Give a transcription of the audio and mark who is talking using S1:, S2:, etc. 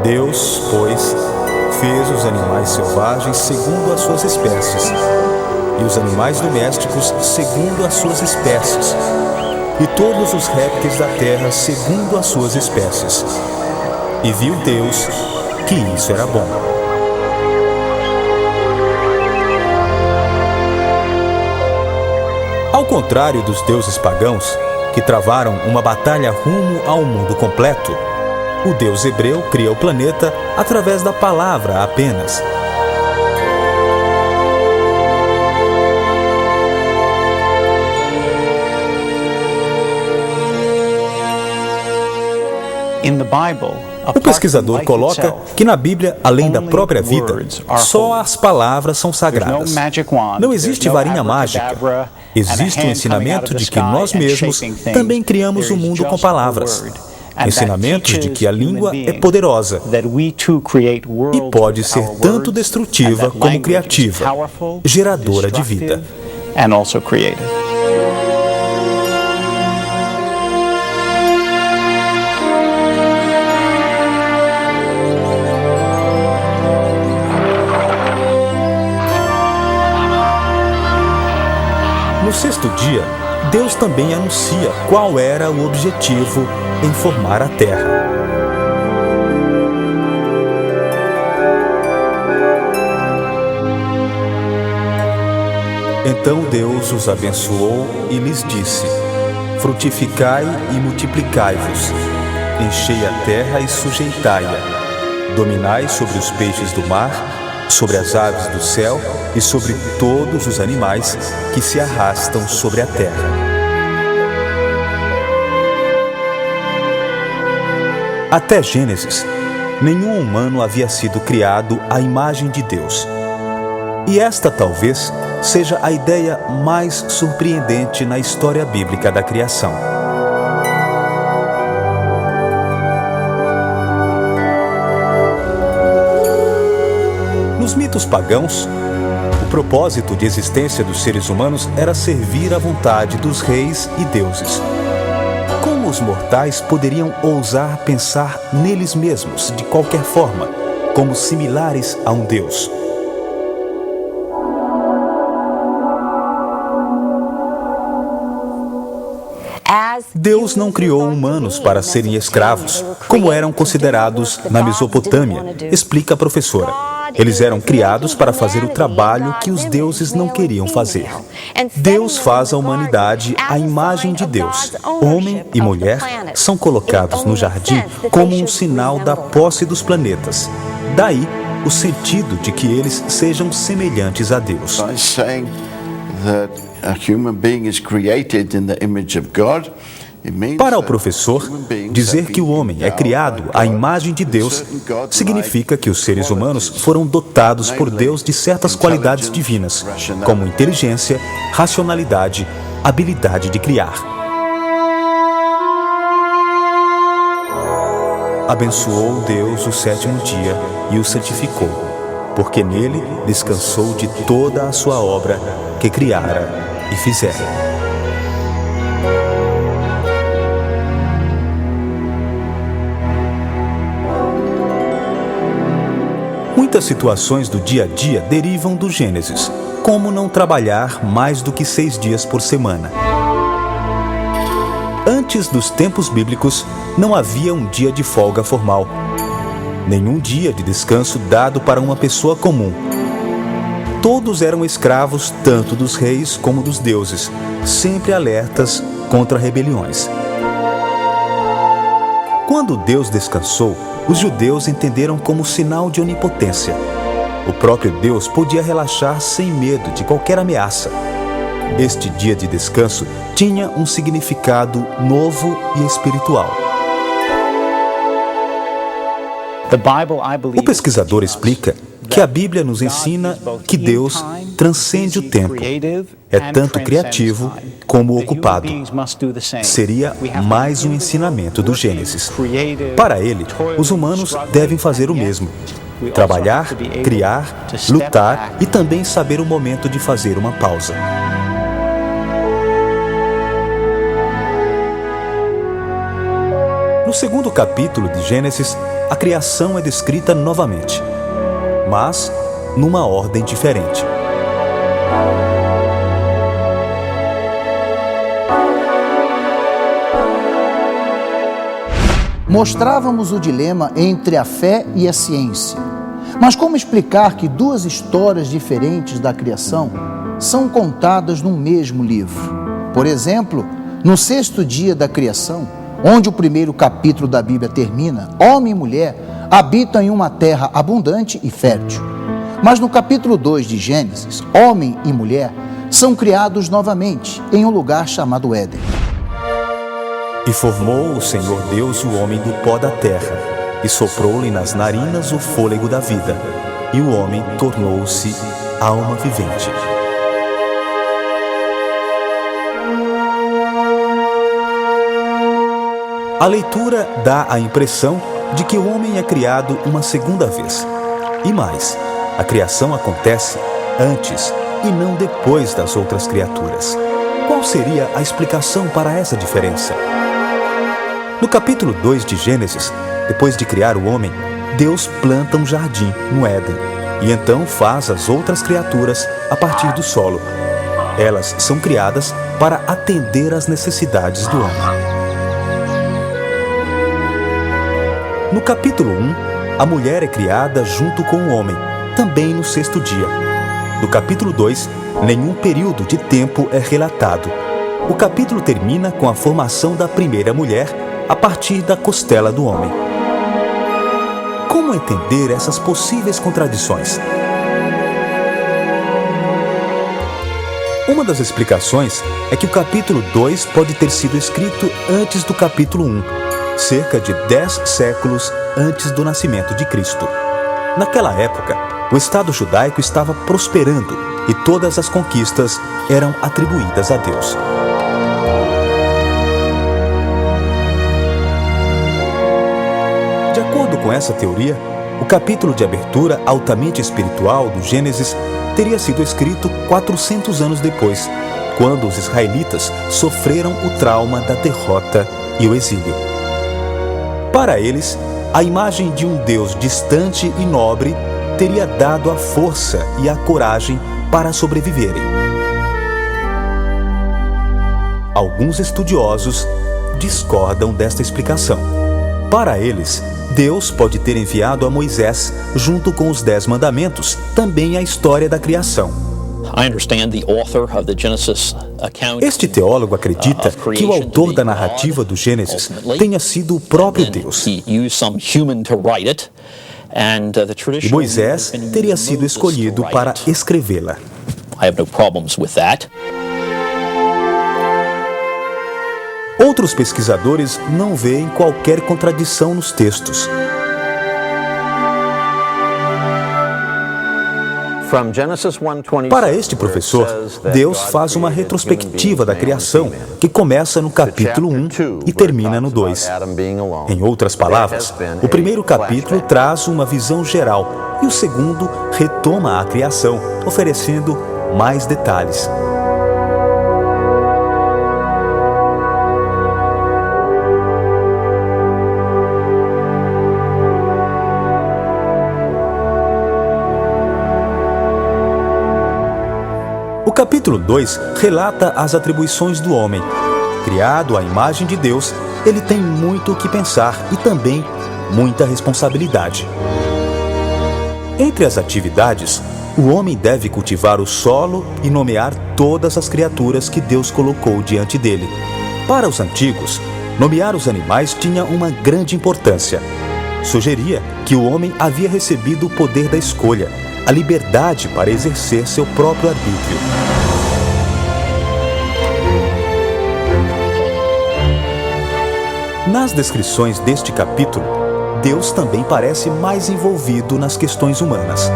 S1: Deus, pois, fez os animais selvagens segundo as suas espécies, e os animais domésticos segundo as suas espécies, e todos os répteis da terra segundo as suas espécies. E viu Deus que isso era bom. Ao contrário dos deuses pagãos, que travaram uma batalha rumo ao mundo completo, o Deus hebreu cria o planeta através da palavra apenas. O pesquisador coloca que na Bíblia, além da própria vida, só as palavras são sagradas. Não existe varinha mágica. Existe o ensinamento de que nós mesmos também criamos o mundo com palavras. Ensinamentos de que a língua é poderosa e pode ser tanto destrutiva como criativa, geradora de vida. No sexto dia, Deus também anuncia qual era o objetivo em formar a terra. Então Deus os abençoou e lhes disse: frutificai e multiplicai-vos, enchei a terra e sujeitai-a, dominai sobre os peixes do mar, sobre as aves do céu e sobre todos os animais que se arrastam sobre a terra. Até Gênesis, nenhum humano havia sido criado à imagem de Deus. E esta talvez seja a ideia mais surpreendente na história bíblica da criação. Nos mitos pagãos, o propósito de existência dos seres humanos era servir à vontade dos reis e deuses. Como os mortais poderiam ousar pensar neles mesmos, de qualquer forma, como similares a um deus? Deus não criou humanos para serem escravos, como eram considerados na Mesopotâmia, explica a professora. Eles eram criados para fazer o trabalho que os deuses não queriam fazer. Deus faz a humanidade à imagem de Deus. Homem e mulher são colocados no jardim como um sinal da posse dos planetas. Daí, o sentido de que eles sejam semelhantes a Deus. Para o professor, dizer que o homem é criado à imagem de Deus significa que os seres humanos foram dotados por Deus de certas qualidades divinas, como inteligência, racionalidade, habilidade de criar. Abençoou Deus o sétimo dia e o santificou, porque nele descansou de toda a sua obra que criara e fizera. Muitas situações do dia a dia derivam do Gênesis, como não trabalhar mais do que 6 dias por semana. Antes dos tempos bíblicos, não havia um dia de folga formal, nenhum dia de descanso dado para uma pessoa comum. Todos eram escravos tanto dos reis como dos deuses, sempre alertas contra rebeliões. Quando Deus descansou, os judeus entenderam como sinal de onipotência. O próprio Deus podia relaxar sem medo de qualquer ameaça. Este dia de descanso tinha um significado novo e espiritual. O pesquisador explica que a Bíblia nos ensina que Deus transcende o tempo. É tanto criativo como ocupado. Seria mais um ensinamento do Gênesis. Para ele, os humanos devem fazer o mesmo. Trabalhar, criar, lutar e também saber o momento de fazer uma pausa. No segundo capítulo de Gênesis, a criação é descrita novamente, mas numa ordem diferente.
S2: Mostrávamos o dilema entre a fé e a ciência. Mas como explicar que duas histórias diferentes da criação são contadas no mesmo livro? Por exemplo, no sexto dia da criação, onde o primeiro capítulo da Bíblia termina, homem e mulher habitam em uma terra abundante e fértil. Mas no capítulo 2 de Gênesis, homem e mulher são criados novamente em um lugar chamado Éden.
S1: E formou o Senhor Deus o homem do pó da terra, e soprou-lhe nas narinas o fôlego da vida, e o homem tornou-se alma vivente. A leitura dá a impressão de que o homem é criado uma segunda vez. E mais, a criação acontece antes e não depois das outras criaturas. Qual seria a explicação para essa diferença? No capítulo 2 de Gênesis, depois de criar o homem, Deus planta um jardim no Éden e então faz as outras criaturas a partir do solo. Elas são criadas para atender às necessidades do homem. No capítulo 1, a mulher é criada junto com o homem, também no sexto dia. No capítulo 2, nenhum período de tempo é relatado. O capítulo termina com a formação da primeira mulher a partir da costela do homem. Como entender essas possíveis contradições? Uma das explicações é que o capítulo 2 pode ter sido escrito antes do capítulo 1, cerca de 10 séculos antes do nascimento de Cristo. Naquela época, o Estado judaico estava prosperando e todas as conquistas eram atribuídas a Deus. De acordo com essa teoria, o capítulo de abertura altamente espiritual do Gênesis teria sido escrito 400 anos depois, quando os israelitas sofreram o trauma da derrota e o exílio. Para eles, a imagem de um Deus distante e nobre teria dado a força e a coragem para sobreviverem. Alguns estudiosos discordam desta explicação. Para eles, Deus pode ter enviado a Moisés, junto com os 10 mandamentos, também a história da criação. Este teólogo acredita que o autor da narrativa do Gênesis tenha sido o próprio Deus. E Moisés teria sido escolhido para escrevê-la. Outros pesquisadores não veem qualquer contradição nos textos. Para este professor, Deus faz uma retrospectiva da criação, que começa no capítulo 1 e termina no 2. Em outras palavras, o primeiro capítulo traz uma visão geral e o segundo retoma a criação, oferecendo mais detalhes. O capítulo 2 relata as atribuições do homem. Criado à imagem de Deus, ele tem muito o que pensar e também muita responsabilidade. Entre as atividades, o homem deve cultivar o solo e nomear todas as criaturas que Deus colocou diante dele. Para os antigos, nomear os animais tinha uma grande importância. Sugeria que o homem havia recebido o poder da escolha, a liberdade para exercer seu próprio arbítrio. Nas descrições deste capítulo, Deus também parece mais envolvido nas questões humanas.